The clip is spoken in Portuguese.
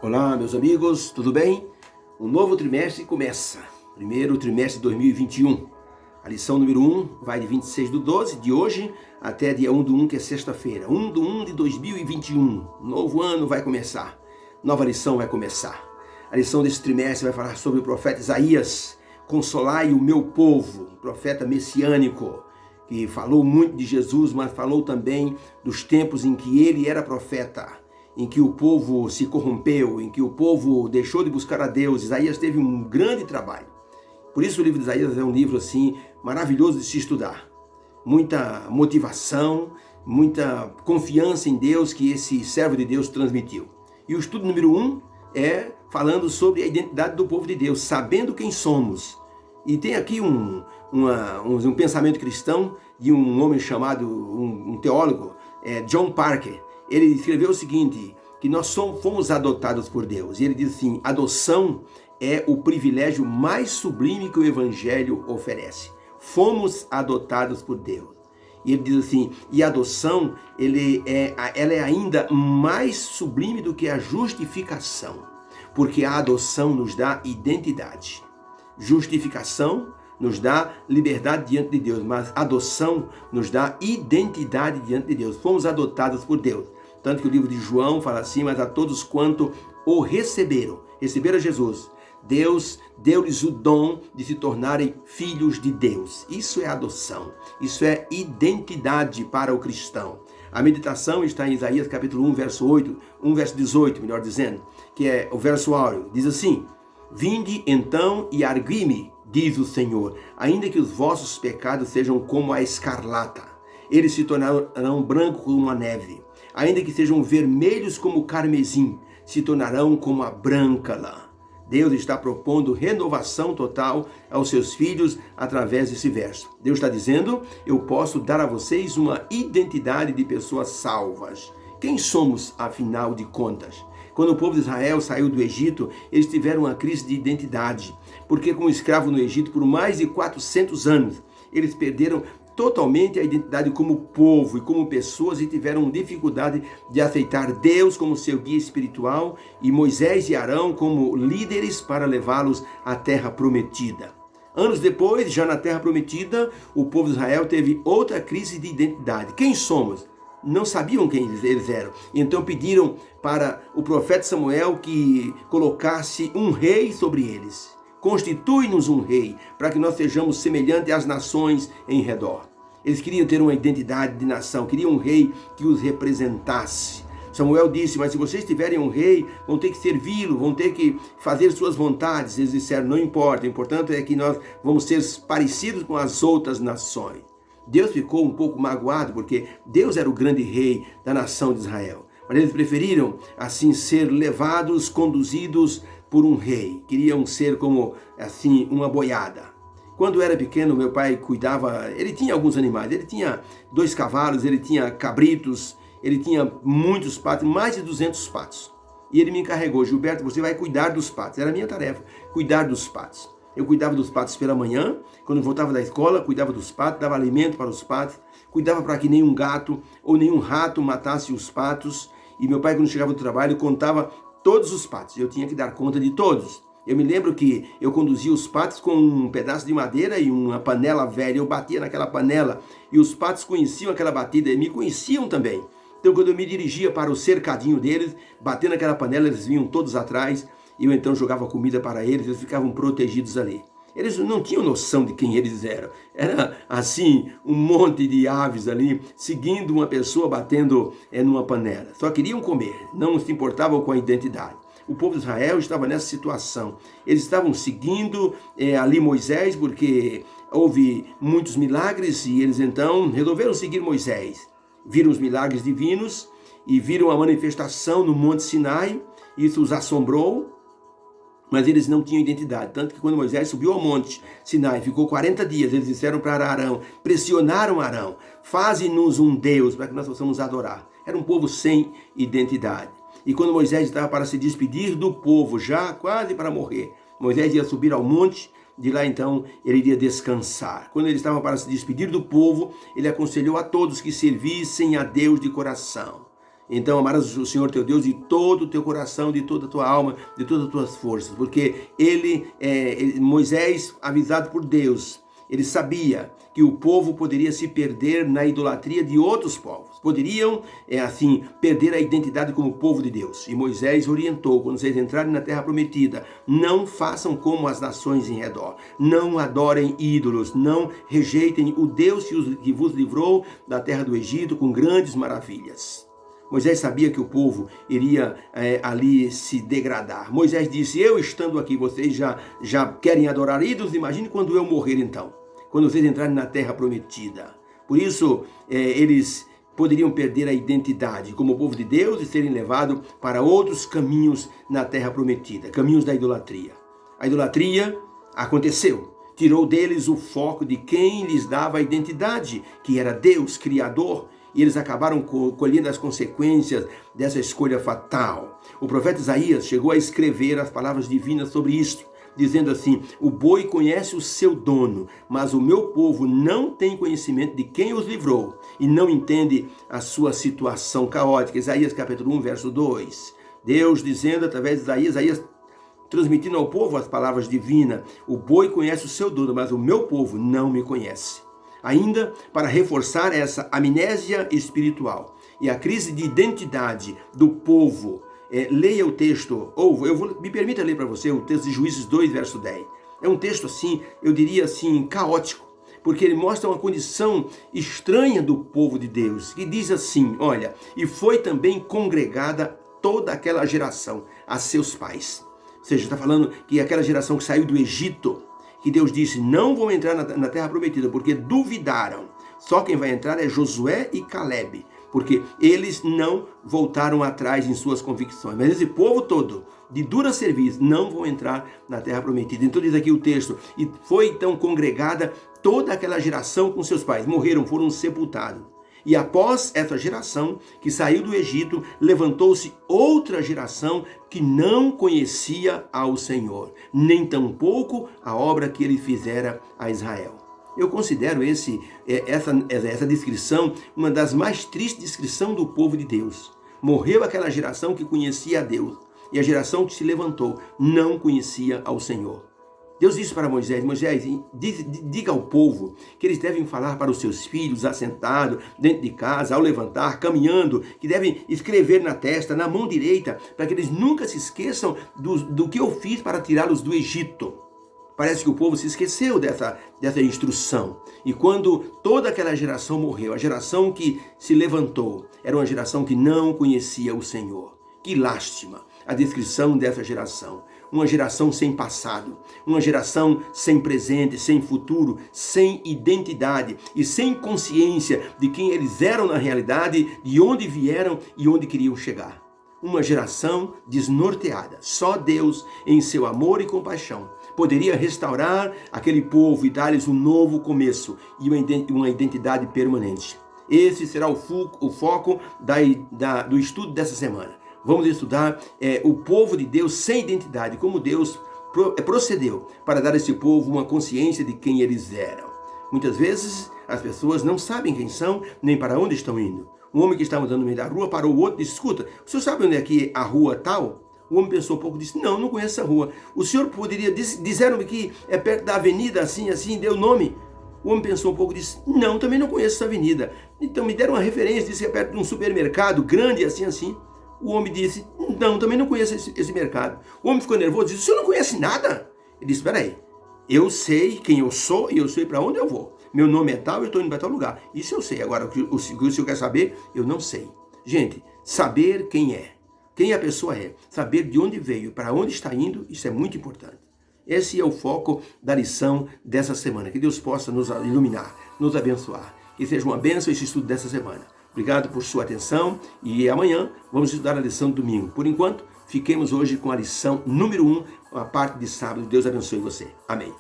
Olá, meus amigos, tudo bem? Um novo trimestre começa, primeiro trimestre de 2021. A lição número 1 vai de 26/12 de hoje até dia 1/1, que é sexta-feira. 1/1 de 2021, novo ano vai começar, nova lição vai começar. A lição desse trimestre vai falar sobre o profeta Isaías, consolai o meu povo, profeta messiânico, que falou muito de Jesus, mas falou também dos tempos em que ele era profeta, em que o povo se corrompeu, em que o povo deixou de buscar a Deus. Isaías teve um grande trabalho. Por isso o livro de Isaías é um livro assim maravilhoso de se estudar. Muita motivação, muita confiança em Deus que esse servo de Deus transmitiu. E o estudo número 1 é falando sobre a identidade do povo de Deus, sabendo quem somos. E tem aqui um pensamento cristão de um homem chamado, um teólogo, John Parker. Ele escreveu o seguinte, que nós fomos adotados por Deus. E ele diz assim, adoção é o privilégio mais sublime que o Evangelho oferece. Fomos adotados por Deus. E ele diz assim, e a adoção, ela é ainda mais sublime do que a justificação. Porque a adoção nos dá identidade. Justificação nos dá liberdade diante de Deus, mas adoção nos dá identidade diante de Deus. Fomos adotados por Deus. Tanto que o livro de João fala assim, mas a todos quanto o receberam Jesus, Deus deu-lhes o dom de se tornarem filhos de Deus. Isso é adoção, isso é identidade para o cristão. A meditação está em Isaías capítulo 1, verso 18, melhor dizendo, que é o verso áureo. Diz assim, vinde então e argui-me, diz o Senhor, ainda que os vossos pecados sejam como a escarlata, eles se tornarão brancos como a neve. Ainda que sejam vermelhos como o carmesim, se tornarão como a branca lã. Deus está propondo renovação total aos seus filhos através desse verso. Deus está dizendo, eu posso dar a vocês uma identidade de pessoas salvas. Quem somos, afinal de contas? Quando o povo de Israel saiu do Egito, eles tiveram uma crise de identidade, porque como escravo no Egito por mais de 400 anos, eles perderam totalmente a identidade como povo e como pessoas e tiveram dificuldade de aceitar Deus como seu guia espiritual e Moisés e Arão como líderes para levá-los à terra prometida. Anos depois, já na terra prometida, o povo de Israel teve outra crise de identidade. Quem somos? Não sabiam quem eles eram. Então pediram para o profeta Samuel que colocasse um rei sobre eles. Constitui-nos um rei, para que nós sejamos semelhantes às nações em redor. Eles queriam ter uma identidade de nação, queriam um rei que os representasse. Samuel disse, mas se vocês tiverem um rei, vão ter que servi-lo, vão ter que fazer suas vontades. Eles disseram, não importa, o importante é que nós vamos ser parecidos com as outras nações. Deus ficou um pouco magoado, porque Deus era o grande rei da nação de Israel. Mas eles preferiram, assim, ser levados, conduzidos por um rei. Queriam ser como, assim, uma boiada. Quando eu era pequeno, meu pai cuidava, ele tinha alguns animais, ele tinha 2 cavalos, ele tinha cabritos, ele tinha muitos patos, mais de 200 patos. E ele me encarregou, Gilberto, você vai cuidar dos patos. Era a minha tarefa, cuidar dos patos. Eu cuidava dos patos pela manhã, quando eu voltava da escola, cuidava dos patos, dava alimento para os patos, cuidava para que nenhum gato ou nenhum rato matasse os patos. E meu pai, quando chegava do trabalho, contava todos os patos. Eu tinha que dar conta de todos. Eu me lembro que eu conduzia os patos com um pedaço de madeira e uma panela velha. Eu batia naquela panela e os patos conheciam aquela batida e me conheciam também. Então, quando eu me dirigia para o cercadinho deles, batendo naquela panela, eles vinham todos atrás. Eu então jogava comida para eles, eles ficavam protegidos ali. Eles não tinham noção de quem eles eram. Era assim, um monte de aves ali, seguindo uma pessoa batendo numa panela. Só queriam comer, não se importavam com a identidade. O povo de Israel estava nessa situação. Eles estavam seguindo ali Moisés, porque houve muitos milagres, e eles então resolveram seguir Moisés. Viram os milagres divinos e viram a manifestação no Monte Sinai. Isso os assombrou. Mas eles não tinham identidade, tanto que quando Moisés subiu ao monte Sinai, ficou 40 dias, eles disseram para Arão, pressionaram Arão, faze-nos um Deus para que nós possamos adorar. Era um povo sem identidade. E quando Moisés estava para se despedir do povo, já quase para morrer, Moisés ia subir ao monte, de lá então ele iria descansar. Quando ele estava para se despedir do povo, ele aconselhou a todos que servissem a Deus de coração. Então amarás o Senhor teu Deus de todo o teu coração, de toda a tua alma, de todas as tuas forças, porque Moisés, avisado por Deus, ele sabia que o povo poderia se perder na idolatria de outros povos. Poderiam, assim, perder a identidade como povo de Deus. E Moisés orientou, quando vocês entrarem na terra prometida, não façam como as nações em redor. Não adorem ídolos, não rejeitem o Deus que vos livrou da terra do Egito com grandes maravilhas. Moisés sabia que o povo iria ali se degradar. Moisés disse, eu estando aqui, vocês já querem adorar ídolos? Imagine quando eu morrer então, quando vocês entrarem na terra prometida. Por isso, eles poderiam perder a identidade como povo de Deus e serem levados para outros caminhos na terra prometida, caminhos da idolatria. A idolatria aconteceu. Tirou deles o foco de quem lhes dava a identidade, que era Deus, Criador, e eles acabaram colhendo as consequências dessa escolha fatal. O profeta Isaías chegou a escrever as palavras divinas sobre isto, dizendo assim, o boi conhece o seu dono, mas o meu povo não tem conhecimento de quem os livrou e não entende a sua situação caótica. Isaías capítulo 1, verso 2. Deus dizendo através de Isaías transmitindo ao povo as palavras divinas, o boi conhece o seu dono, mas o meu povo não me conhece. Ainda para reforçar essa amnésia espiritual e a crise de identidade do povo, leia o texto, me permita ler para você o texto de Juízes 2, verso 10. É um texto assim, eu diria assim, caótico, porque ele mostra uma condição estranha do povo de Deus, que diz assim, olha, e foi também congregada toda aquela geração a seus pais. Ou seja, está falando que aquela geração que saiu do Egito, que Deus disse, não vão entrar na terra prometida, porque duvidaram. Só quem vai entrar é Josué e Calebe, porque eles não voltaram atrás em suas convicções. Mas esse povo todo, de dura serviço, não vão entrar na terra prometida. Então diz aqui o texto, e foi então congregada toda aquela geração com seus pais. Morreram, foram sepultados. E após essa geração que saiu do Egito, levantou-se outra geração que não conhecia ao Senhor, nem tampouco a obra que ele fizera a Israel. Eu considero essa descrição uma das mais tristes descrições do povo de Deus. Morreu aquela geração que conhecia a Deus, e a geração que se levantou não conhecia ao Senhor. Deus disse para Moisés, diga ao povo que eles devem falar para os seus filhos, assentados dentro de casa, ao levantar, caminhando, que devem escrever na testa, na mão direita, para que eles nunca se esqueçam do que eu fiz para tirá-los do Egito. Parece que o povo se esqueceu dessa instrução. E quando toda aquela geração morreu, a geração que se levantou, era uma geração que não conhecia o Senhor. Que lástima a descrição dessa geração. Uma geração sem passado, uma geração sem presente, sem futuro, sem identidade e sem consciência de quem eles eram na realidade, de onde vieram e onde queriam chegar. Uma geração desnorteada. Só Deus, em seu amor e compaixão, poderia restaurar aquele povo e dar-lhes um novo começo e uma identidade permanente. Esse será o foco do estudo dessa semana. Vamos estudar o povo de Deus sem identidade, como Deus procedeu para dar a esse povo uma consciência de quem eles eram. Muitas vezes as pessoas não sabem quem são, nem para onde estão indo. Um homem que estava andando no meio da rua parou o outro e disse, escuta, o senhor sabe onde é que é a rua tal? O homem pensou um pouco e disse, não conheço essa rua. O senhor poderia, disseram-me que é perto da avenida assim, deu o nome. O homem pensou um pouco e disse, não, também não conheço essa avenida. Então me deram uma referência, disse que é perto de um supermercado grande assim. O homem disse, não, também não conheço esse mercado. O homem ficou nervoso e disse, o senhor não conhece nada? Ele disse, espera aí, eu sei quem eu sou e eu sei para onde eu vou. Meu nome é tal e eu estou indo para tal lugar. Isso eu sei. Agora, o que o senhor quer saber, eu não sei. Gente, saber quem a pessoa é, saber de onde veio, para onde está indo, isso é muito importante. Esse é o foco da lição dessa semana. Que Deus possa nos iluminar, nos abençoar. Que seja uma bênção esse estudo dessa semana. Obrigado por sua atenção e amanhã vamos estudar a lição do domingo. Por enquanto, fiquemos hoje com a lição número 1, a parte de sábado. Deus abençoe você. Amém.